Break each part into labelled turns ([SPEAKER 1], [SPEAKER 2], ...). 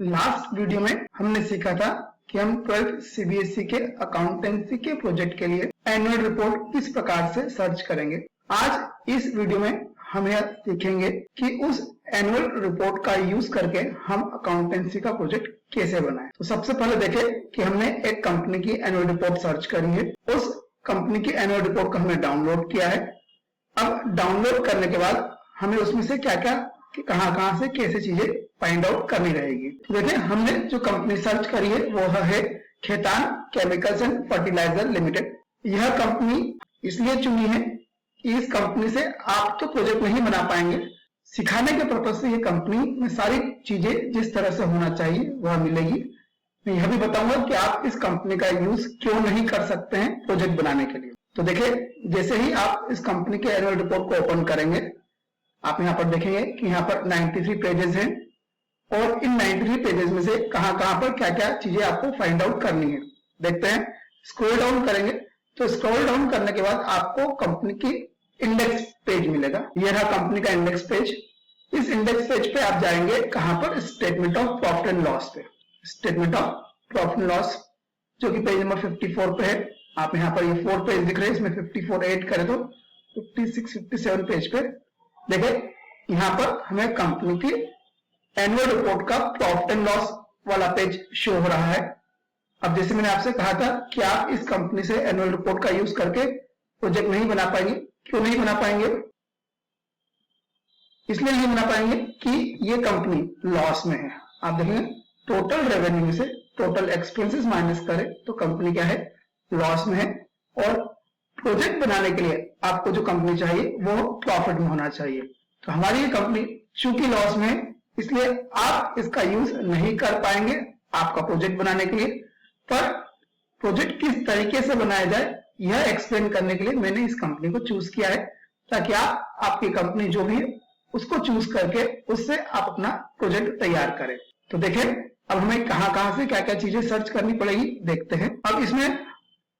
[SPEAKER 1] Last video में हमने सीखा था कि हम 12th सीबीएसई के अकाउंटेंसी के प्रोजेक्ट के लिए एनुअल रिपोर्ट किस प्रकार से सर्च करेंगे। आज इस वीडियो में हम यह सीखेंगे कि उस एनुअल रिपोर्ट का यूज करके हम अकाउंटेंसी का प्रोजेक्ट कैसे बनाएं। तो सबसे पहले देखें कि हमने एक कंपनी की एनुअल रिपोर्ट सर्च करी है। उस कंपनी की एनुअल रिपोर्ट को हमने डाउनलोड किया है। अब डाउनलोड करने के बाद हमें उसमें से क्या क्या कहां से कैसे चीजें फाइंड आउट करनी रहेगी। तो देखिए हमने जो कंपनी सर्च करी है वो है Khaitan chemicals and fertilizer limited. यह कंपनी इसलिए चुनी है कि इस कंपनी से आप तो प्रोजेक्ट नहीं बना पाएंगे, सिखाने के पर्पज से ये कंपनी में सारी चीजें जिस तरह से होना चाहिए वह मिलेगी। मैं यह भी बताऊंगा कि आप इस कंपनी का यूज क्यों नहीं कर सकते हैं प्रोजेक्ट बनाने के लिए। तो देखिए जैसे ही आप इस कंपनी के एनुअल रिपोर्ट को ओपन करेंगे आप यहाँ पर देखेंगे कि यहाँ पर 93 पेजेस हैं और इन 93 पेजेस में से कहां पर क्या क्या चीजें आपको फाइंड आउट करनी है। देखते हैं, स्क्रॉल डाउन करेंगे तो स्क्रॉल डाउन करने के बाद आपको कंपनी की इंडेक्स पेज मिलेगा। यह रहा कंपनी का इंडेक्स पेज। इस इंडेक्स पेज पे आप जाएंगे कहां पर, statement of profit and loss पे। Statement of profit and loss जो कि पेज नंबर 54 पे है। आप यहाँ पर ये 4 पेज दिख रहे हैं, इसमें 54 ऐड करें तो 56 57 पेज पे देखिए यहाँ पर हमें कंपनी की एनुअल रिपोर्ट का प्रॉफिट एंड लॉस वाला पेज शो हो रहा है। अब जैसे मैंने आपसे कहा था कि आप इस कंपनी से एनुअल रिपोर्ट का यूज करके प्रोजेक्ट नहीं बना पाएंगे। क्यों नहीं बना पाएंगे? इसलिए नहीं बना पाएंगे कि ये कंपनी लॉस में है। आप देखेंगे टोटल रेवेन्यू में से टोटल एक्सपेंसेस माइनस करें तो कंपनी क्या है, लॉस में है। और प्रोजेक्ट बनाने के लिए आपको जो कंपनी चाहिए वो प्रॉफिट में होना चाहिए। तो हमारी ये कंपनी चूंकि लॉस में है इसलिए आप इसका यूज नहीं कर पाएंगे आपका प्रोजेक्ट बनाने के लिए। पर प्रोजेक्ट किस तरीके से बनाया जाए यह एक्सप्लेन करने के लिए मैंने इस कंपनी को चूज किया है, ताकि आपकी कंपनी जो भी है उसको चूज करके उससे आप अपना प्रोजेक्ट तैयार करें। तो देखें अब हमें कहां से क्या क्या चीजें सर्च करनी पड़ेगी, देखते हैं। अब इसमें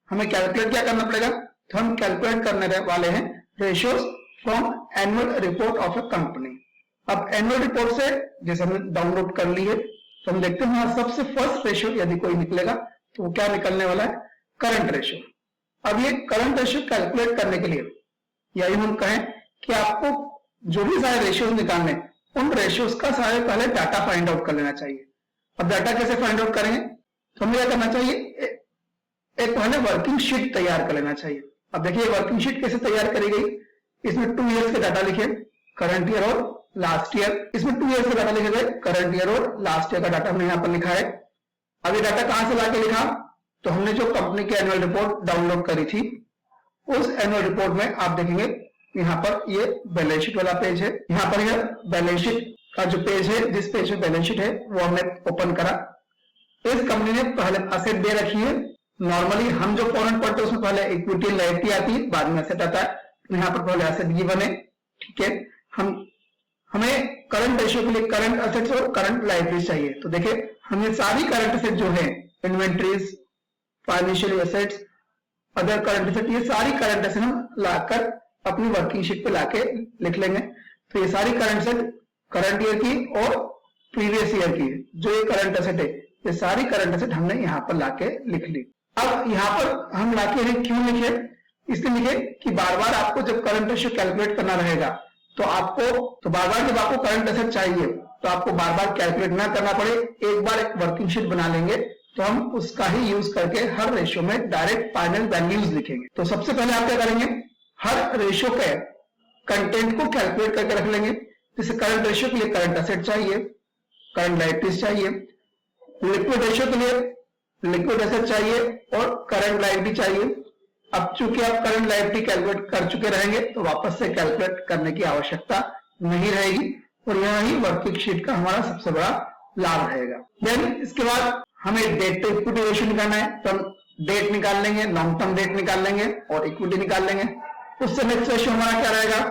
[SPEAKER 1] हमें कैलकुलेट क्या करना पड़ेगा, तो हम कैलकुलेट करने वाले हैं ratios from annual report of a company. अब एनुअल रिपोर्ट से जैसे हमने डाउनलोड कर ली है तो हम देखते हैं सबसे फर्स्ट रेशियो यदि कोई निकलेगा तो वो क्या निकलने वाला है, करंट रेशियो। अब ये करंट रेशियो कैलकुलेट करने के लिए या हम कहें कि आपको जो भी सारे रेशियोज निकालने उन रेशियोज का सारे पहले डाटा फाइंड आउट कर लेना चाहिए। अब डाटा कैसे फाइंड आउट करेंगे तो हमें क्या करना चाहिए, एक पहले वर्किंग शीट तैयार कर लेना चाहिए। अब देखिए वर्किंग शीट कैसे तैयार करी गई, इसमें 2 ईयर्स के डाटा लिखे, करंट ईयर और लास्ट ईयर। इसमें 2 ईयर्स के डाटा लिखे गए, करंट ईयर और लास्ट ईयर का डाटा हमने यहाँ पर लिखा है। अब ये डाटा कहां से लाके लिखा, तो हमने जो कंपनी की एनुअल रिपोर्ट डाउनलोड करी थी उस एनुअल रिपोर्ट में आप देखेंगे यहाँ पर ये बैलेंस शीट वाला पेज है। यहाँ पर यह बैलेंस शीट का जो पेज है, जिस पेज में बैलेंस शीट है वो हमने ओपन करा। इस कंपनी ने पहले असेट दे रखी है। नॉर्मली हम जो फॉरेन पढ़ते हैं उसमें पहले इक्विटी लायबिलिटी आती है, बाद में असेट आता है। यहाँ पर पहले असेट गिवन है, ठीक है। हमें करंट रेशियो के लिए करंट असेट्स और करंट लायबिलिटीज चाहिए। तो देखिए हमें सारी करंट असेट जो है, inventories, financial assets, other current asset, ये सारी करंट असेट हम लाकर अपनी वर्किंग शीट पे लाके लिख लेंगे। तो ये सारी करंट असेट करंट ईयर की और प्रीवियस ईयर की जो ये करंट असेट है, ये सारी करंट असेट हमने यहाँ पर लाके लिख ली। अब यहाँ पर हम लाके क्यों लिखे, इसलिए लिखे कि बार बार आपको जब करंट रेशियो कैलकुलेट करना रहेगा तो बार बार जब आपको करंट एसेट चाहिए तो आपको बार बार कैलकुलेट ना करना पड़े। एक बार एक वर्किंग शीट बना लेंगे तो हम उसका ही यूज करके हर रेशियो में डायरेक्ट फाइनल वैल्यूज लिखेंगे। तो सबसे पहले आप क्या करेंगे, हर रेशियो के कंटेंट को कैलकुलेट करके रख लेंगे। जैसे करंट रेशियो के लिए करंट एसेट चाहिए, करंट लायबिलिटीज चाहिए, लिक्विड रेशियो के लिए लिक्विड एसेट चाहिए और करंट लायबिलिटी चाहिए। अब चूंकि आप करंट लायबिलिटी कैलकुलेट कर चुके रहेंगे तो वापस से कैलकुलेट करने की आवश्यकता नहीं रहेगी और यहाँ ही वर्किंग शीट का हमारा सबसे बड़ा लाभ रहेगा। देन इसके बाद हमें डेट टू इक्विटी रेशियो निकालना है, तो हम डेट निकाल लेंगे, लॉन्ग टर्म डेट निकाल लेंगे और इक्विटी निकाल लेंगे। उससे नेक्स्ट रेशियो हमारा क्या रहेगा,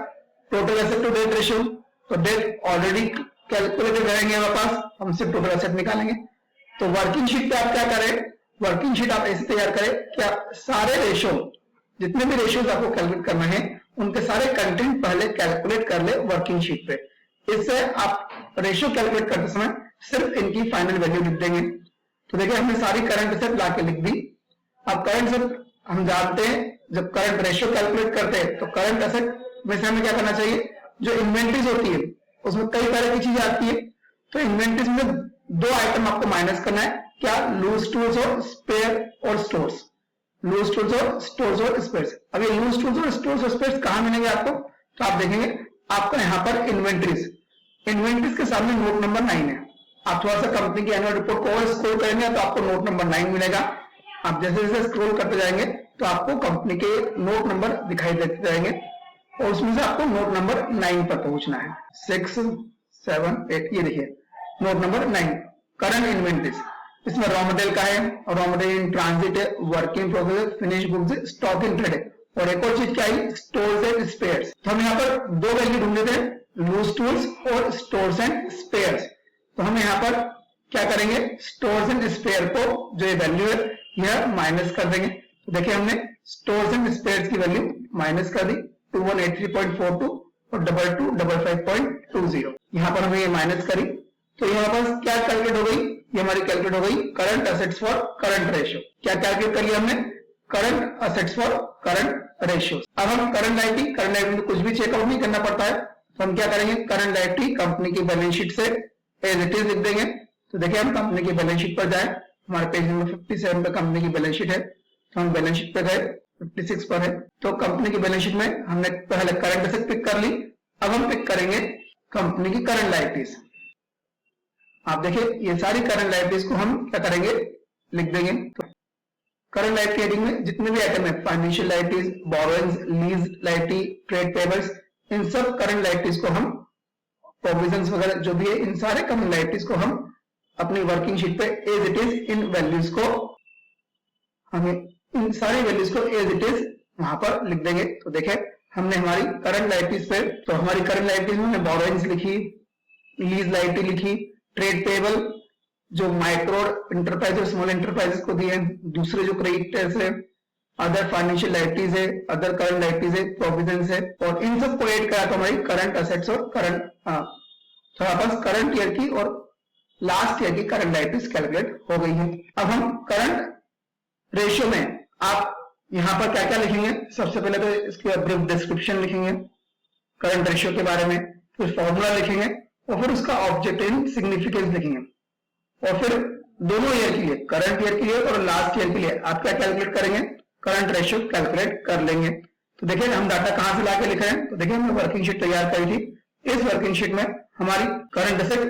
[SPEAKER 1] total asset to debt ratio. तो डेट ऑलरेडी कैलकुलेटेड रहेंगे हमारे पास, हम सिर्फ टोटल एसेट निकालेंगे। तो वर्किंग शीट पे आप क्या करें, वर्किंग शीट आप ऐसे तैयार करें कि आप सारे रेशियो, जितने भी रेशियोज आपको कैलकुलेट करना है उनके सारे कंटेंट पहले कैलकुलेट कर ले वर्किंग शीट पे। इससे आप रेशियो कैलकुलेट करते समय सिर्फ इनकी फाइनल वैल्यू लिख देंगे। तो देखिए हमने सारी करंट एसेट ला के लिख दी। अब करंट एसेट हम जानते हैं, जब करंट रेशियो कैलकुलेट करते हैं तो करंट एसेट में से हमें क्या करना चाहिए, जो इन्वेंट्रीज होती है उसमें कई तरह की चीजें आती है, तो इन्वेंट्रीज में दो आइटम आपको माइनस करना है, क्या, लूज टूल्स और स्पेयर और स्टोर्स। लूज टूल्स और स्टोर्स और स्पेयर्स। अब ये लूज टूल्स और स्टोर्स और स्पेयर्स कहां मिलेंगे आपको, तो आप देखेंगे आपका यहाँ पर इन्वेंट्रीज के सामने नोट नंबर 9 है। आप थोड़ा सा कंपनी की एनुअल रिपोर्ट को और स्क्रॉल करेंगे तो आपको नोट नंबर 9 मिलेगा। आप जैसे जैसे स्क्रॉल करते जाएंगे तो आपको कंपनी के नोट नंबर दिखाई देते जाएंगे और उसमें से आपको नोट नंबर 9 पर पहुंचना है। 6, 7, 8, ये देखिए नोट नंबर 9, करंट इन्वेंट्रीज। इसमें रॉ मटेरियल का है, रॉ मटेरियल इन ट्रांजिट है, work in progress, finish goods, stock in trade है, और एक और चीज क्या है, स्टोर्स एंड स्पेयर्स। तो हम यहाँ पर दो वैल्यू ढूंढ लेते हैं, लूज टूल्स और स्टोर्स एंड स्पेयर्स। तो हम यहाँ पर क्या करेंगे, स्टोर्स एंड स्पेयर को जो ये वैल्यू है यह माइनस कर देंगे। तो देखिए हमने स्टोर्स एंड स्पेयर्स की वैल्यू माइनस कर दी, 2183.42 और 2255.20। यहाँ पर हमने ये माइनस करी तो यहाँ पर क्या कैलकुलेट हो गई, ये हमारी कैलकुलेट हो गई current assets for current ratio. क्या कैलकुलेट कर लिया हमने, current assets for current ratio. अब हम करंट लायबिलिटी में कुछ भी चेकआउट नहीं करना पड़ता है, तो हम क्या करेंगे, करंट लायबिलिटी कंपनी की बैलेंस शीट से एज इट इज लिख देंगे। तो देखिए हम कंपनी की बैलेंस शीट पर जाए, हमारे पेज नंबर 57 पे कंपनी की बैलेंस शीट है, तो हम बैलेंस शीट पे गए, 56 पर है। तो कंपनी की बैलेंस शीट में हमने पहले करंट एसेट पिक कर ली, अब हम पिक करेंगे कंपनी की करंट लायबिलिटीज। आप देखिए ये सारी करंट लायबिलिटीज को हम क्या करेंगे, लिख देंगे। तो करंट लायबिलिटी हेडिंग में जितने भी आइटम है, financial liabilities, borrowings, lease liability, trade payables, इन सब करंट लायबिलिटीज को हम, प्रोविजंस वगैरह जो भी है, इन सारे करंट लायबिलिटीज को हम अपनी वर्किंग शीट पे एज इट इज इन वैल्यूज को, हमें इन सारी वैल्यूज को एज इट इज वहां पर लिख देंगे। तो देखें हमने हमारी करंट लायबिलिटीज पे, तो हमारी करंट लायबिलिटीज में हमने बोरोइंग्स लिखी, लीज लायबिलिटी लिखी, ट्रेड पेबल जो माइक्रो इंटरप्राइज और स्मॉल इंटरप्राइजेस को दिए, दूसरे जो क्रेडिटर्स है, अदर फाइनेंशियल लायबिलिटीज है, अदर करंट लायबिलिटीज है, प्रोविजंस है, और इन सब को ऐड करा तो हमारी करंट असेट्स और करंट, तो हमारे पास करंट ईयर की और लास्ट ईयर की करंट लायबिलिटीज कैलकुलेट हो गई है। अब हम करंट रेशियो में आप यहां पर क्या क्या लिखेंगे, सबसे पहले तो इसके ब्रीफ डिस्क्रिप्शन लिखेंगे करंट रेशियो के बारे में, फिर फॉर्मूला लिखेंगे और फिर उसका ऑब्जेक्ट इन सिग्निफिकेंस लिखेंगे, और फिर दोनों ईयर के लिए, करंट ईयर के लिए और लास्ट ईयर के लिए आप क्या कैलकुलेट करेंगे, करंट रेशियो कैलकुलेट कर लेंगे। तो देखिए हम डाटा कहां से लाके लिख रहे हैं, तो देखिए हमने वर्किंग शीट तैयार करी थी, इस वर्किंग शीट में हमारी करंट एसेट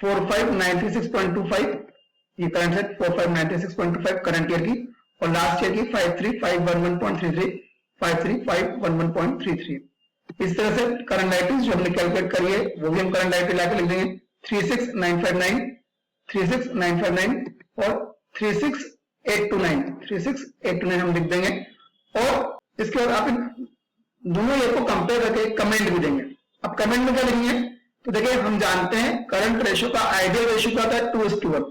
[SPEAKER 1] 4596.25, ये करंट एसेट 4596.25 करंट ईयर की, और लास्ट ईयर की 53,511.33, 53,511.33। इस तरह से करंट लायबिलिटीज जो हमने कैलकुलेट करी है वो भी हम करंट लायबिलिटी लाके लिख देंगे, 36,959, 36,959 और 36,829 हम लिख देंगे। और इसके बाद आप दोनों ईयर को कंपेयर करके कमेंट भी देंगे। अब कमेंट में क्या लिखेंगे, तो देखिए हम जानते हैं करंट रेशियो का आइडियल रेशियो क्या होता है, 2:1।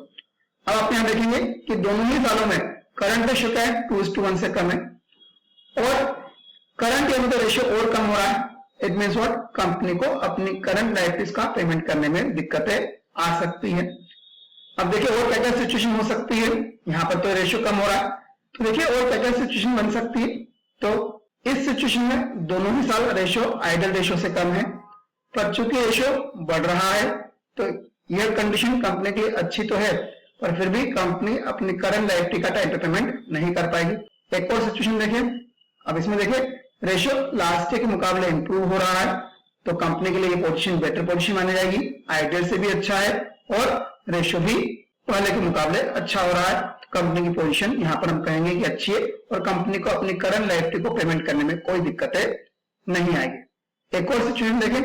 [SPEAKER 1] अब आप यहां देखेंगे कि दोनों ही सालों में करंट रेशियो क्या है, 2:1 से कम है, और करंट ईयर में तो रेशियो और कम हो रहा है। इट मीन्स व्हाट, कंपनी को अपनी करंट लायबिलिटीज का पेमेंट करने में दिक्कतें आ सकती है। अब देखिए और क्या क्या सिचुएशन हो सकती है, यहाँ पर तो रेशियो कम हो रहा है, तो देखिए और क्या क्या सिचुएशन बन सकती है। तो इस सिचुएशन में दोनों ही साल रेशियो आइडल रेशियो से कम है, पर चूंकि रेशियो बढ़ रहा है तो यह कंडीशन कंपनी के लिए अच्छी तो है, पर फिर भी कंपनी अपनी करंट लायबिलिटी का टाइम पे पेमेंट नहीं कर पाएगी। एक और सिचुएशन देखिए, अब इसमें देखिए रेशियो लास्ट ईयर के मुकाबले इंप्रूव हो रहा है, तो कंपनी के लिए ये पोजीशन बेटर पोजीशन मानी जाएगी, आइडियल से भी अच्छा है और रेशियो भी पहले के मुकाबले अच्छा हो रहा है, तो कंपनी की पोजीशन यहाँ पर हम कहेंगे कि अच्छी है और कंपनी को अपनी करंट लायबिलिटी को पेमेंट करने में कोई दिक्कतें नहीं आएगी। एक और सिचुएशन देखें,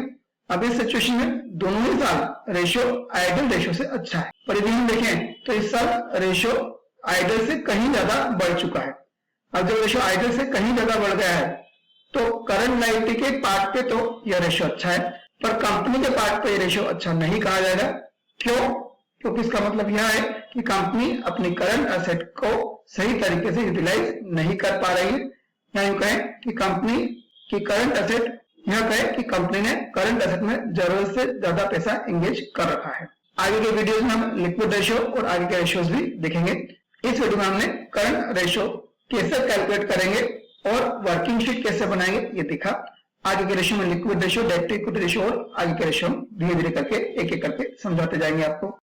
[SPEAKER 1] अब इस सिचुएशन में दोनों ही साल रेशियो आइडियल रेशियो से अच्छा है, पर यदि हम देखें तो इस साल रेशियो आइडियल से कहीं ज्यादा बढ़ चुका है। अब जब रेशियो आइडियल से कहीं ज्यादा बढ़ गया है तो करंट लायबिलिटी के पार्ट पे तो यह रेशियो अच्छा है, पर कंपनी के पार्ट पे यह रेशियो अच्छा नहीं कहा जाएगा। क्यों? क्योंकि इसका मतलब यह है कि कंपनी अपनी करंट एसेट को सही तरीके से यूटिलाइज नहीं कर पा रही है, या यूं कहें कि कंपनी की करंट एसेट, यह कहें कि कंपनी ने करंट एसेट में जरूरत से ज्यादा पैसा एंगेज कर रखा है। आगे के वीडियोस में हम लिक्विड रेशियो और आगे के रेशियोज भी देखेंगे। इस वीडियो में हमने करंट रेशियो कैसे कैलकुलेट करेंगे और वर्किंग शीट कैसे बनाएंगे ये देखा। आगे के रेशियो में liquid ratio, debt to equity ratio और आगे के रेशियो धीरे धीरे करके एक एक करके समझाते जाएंगे आपको।